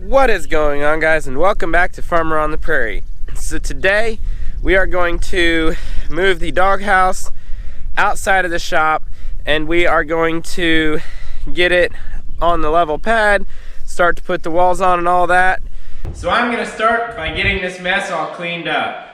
What is going on, guys, and welcome back to Farmer on the Prairie. So today we are going to move the doghouse outside of the shop, and we are going to get it on the level pad, start to put the walls on and all that. So I'm going to start by getting this mess all cleaned up.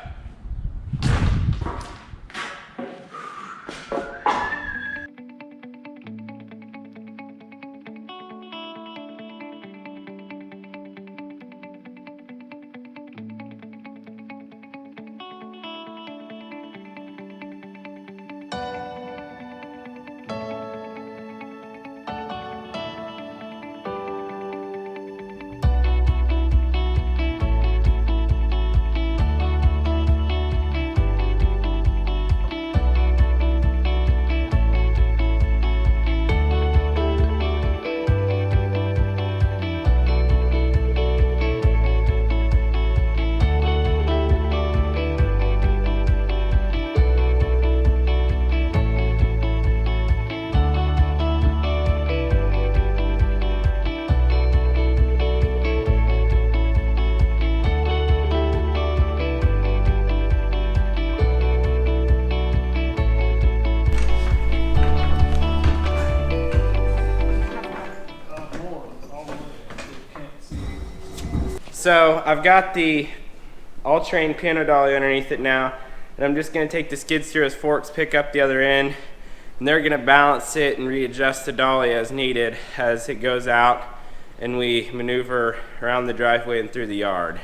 So I've got the all-terrain piano dolly underneath it now, and I'm just going to take the skid steer as forks, pick up the other end, and they're going to balance it and readjust the dolly as needed as it goes out and we maneuver around the driveway and through the yard.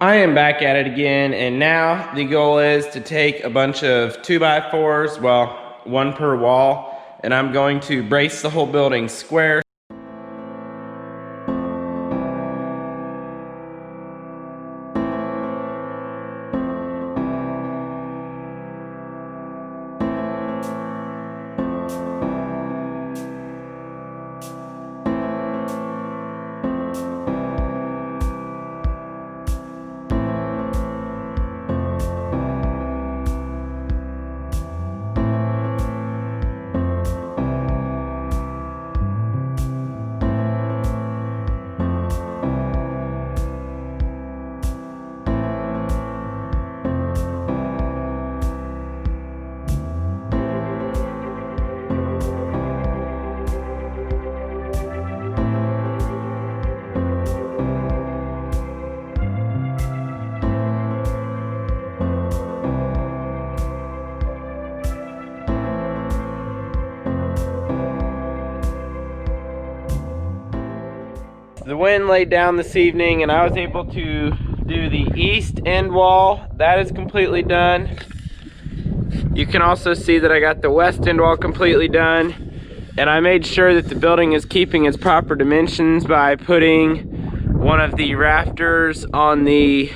I am back at it again, and now the goal is to take a bunch of 2x4s, well, one per wall, and I'm going to brace the whole building square. the wind laid down this evening and I was able to do the east end wall. That is completely done. You can also see that I got the west end wall completely done. And I made sure that the building is keeping its proper dimensions by putting one of the rafters on the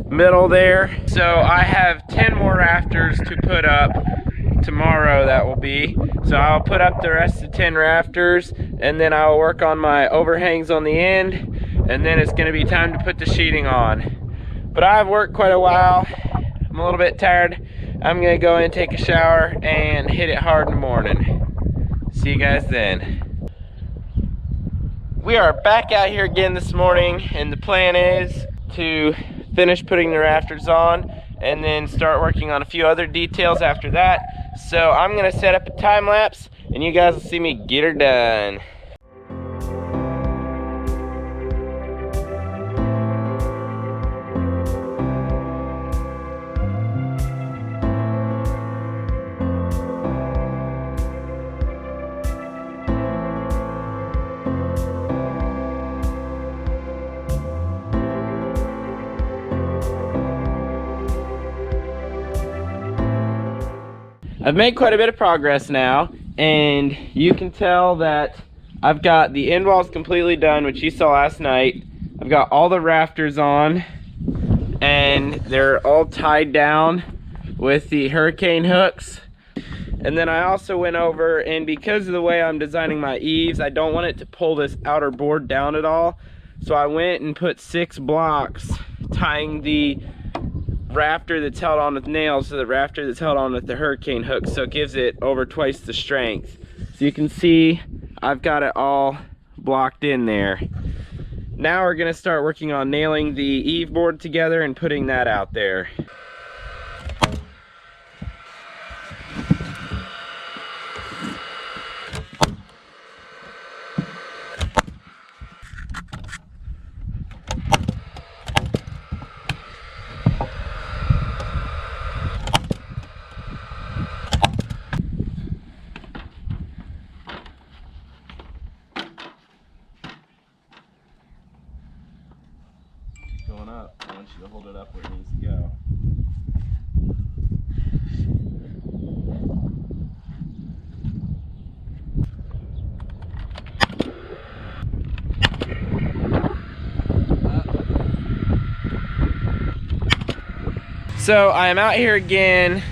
middle there. So I have 10 more rafters to put up tomorrow, that will be. So I'll put up the rest of the 10 rafters, and then I'll work on my overhangs on the end, and then it's gonna be time to put the sheeting on. But I've worked quite a while. I'm a little bit tired. I'm gonna go in and take a shower and hit it hard in the morning. See you guys then. We are back out here again this morning, and the plan is to finish putting the rafters on and then start working on a few other details after that. So I'm gonna set up a time lapse and you guys will see me get her done. I've made quite a bit of progress now, and you can tell that I've got the end walls completely done, which you saw last night. I've got all the rafters on, and they're all tied down with the hurricane hooks. And then I also went over, and because of the way I'm designing my eaves, I don't want it to pull this outer board down at all. So I went and put 6 blocks tying the rafter that's held on with nails to the rafter that's held on with the hurricane hook, so it gives it over twice the strength. So you can see I've got it all blocked in there. Now we're gonna start working on nailing the eave board together and putting that out there. Going up. I want you to hold it up where it needs to go. So I am out here again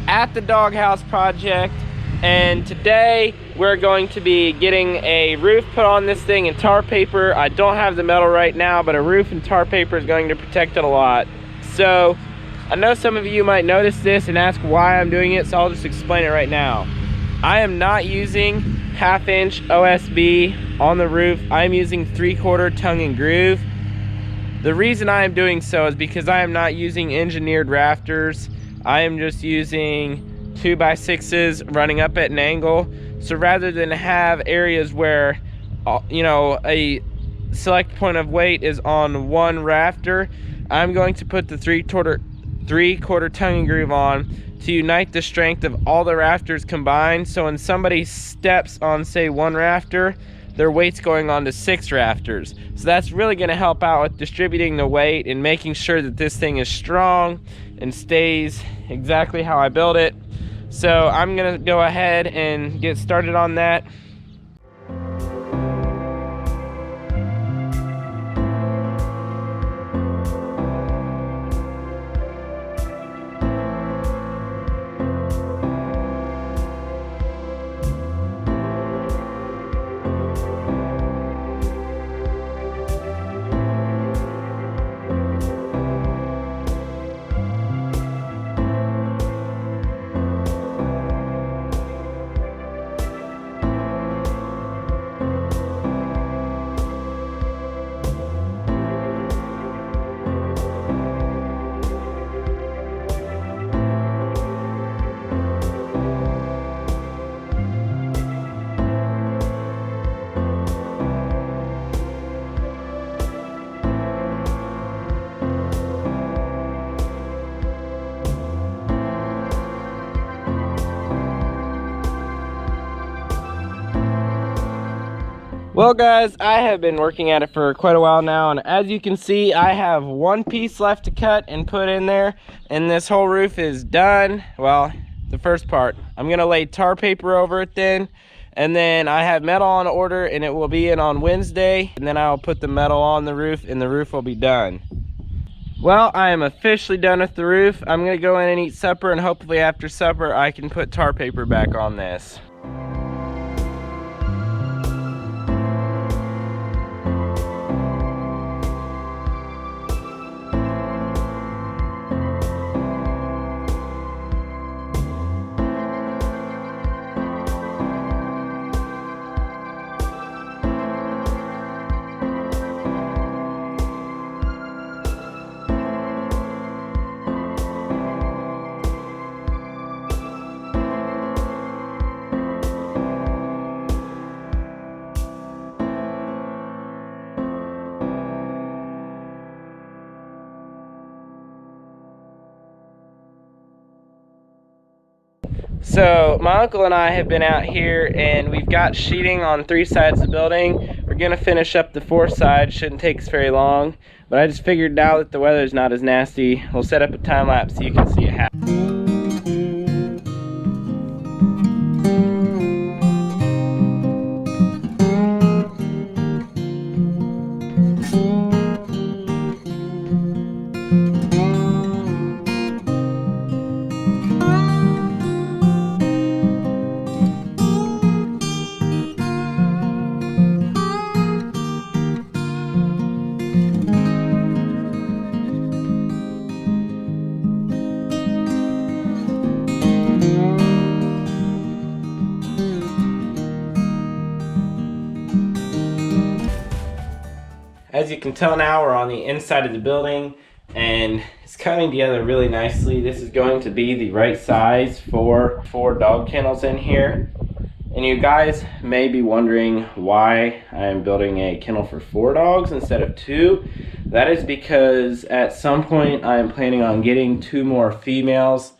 at the doghouse project, and today we're going to be getting a roof put on this thing in tar paper. I don't have the metal right now, but a roof and tar paper is going to protect it a lot. So I know some of you might notice this and ask why I'm doing it, so I'll just explain it right now. I am not using 1/2 inch OSB on the roof. I'm using 3/4 tongue and groove. The reason I am doing so is because I am not using engineered rafters. I am just using 2x6s running up at an angle. So rather than have areas where, you know, a select point of weight is on one rafter, I'm going to put the 3/4 tongue and groove on to unite the strength of all the rafters combined. So when somebody steps on, say, one rafter, their weight's going on to 6 rafters. So that's really gonna help out with distributing the weight and making sure that this thing is strong and stays exactly how I built it. So I'm gonna go ahead and get started on that. Well guys, I have been working at it for quite a while now, and as you can see, I have one piece left to cut and put in there, and this whole roof is done. Well, the first part. I'm gonna lay tar paper over it then, and then I have metal on order and it will be in on Wednesday, and then I'll put the metal on the roof and the roof will be done. Well, I am officially done with the roof. I'm gonna go in and eat supper, and hopefully after supper I can put tar paper back on this. So my uncle and I have been out here and we've got sheeting on 3 sides of the building. We're gonna finish up the 4th side, shouldn't take us very long, but I just figured now that the weather's not as nasty, we'll set up a time lapse so you can see it happen. As you can tell now, we're on the inside of the building and it's coming together really nicely. This is going to be the right size for 4 dog kennels in here. And you guys may be wondering why I'm building a kennel for 4 dogs instead of 2. That is because at some point I'm planning on getting 2 more females.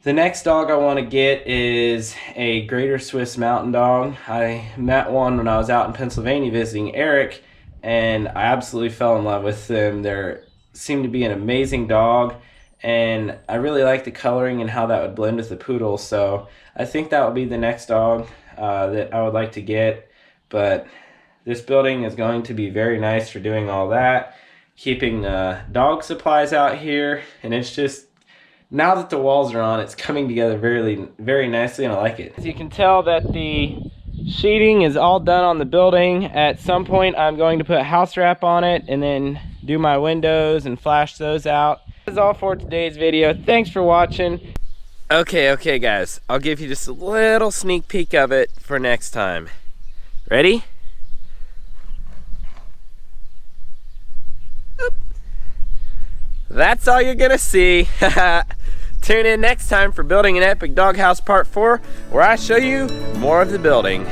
The next dog I want to get is a Greater Swiss Mountain Dog. I met one when I was out in Pennsylvania visiting Eric, and I absolutely fell in love with them. They seem to be an amazing dog, and I really like the coloring and how that would blend with the poodle, so I think that would be the next dog that I would like to get. But this building is going to be very nice for doing all that, keeping dog supplies out here, and it's just, now that the walls are on, it's coming together very nicely, and I like it. As you can tell that the sheeting is all done on the building. At some point I'm going to put house wrap on it and then do my windows and flash those out. That's all for today's video. Thanks for watching. Okay guys, I'll give you just a little sneak peek of it for next time. Ready? Oop. That's all you're gonna see. Tune in next time for Building an Epic Doghouse Part 4, where I show you more of the building.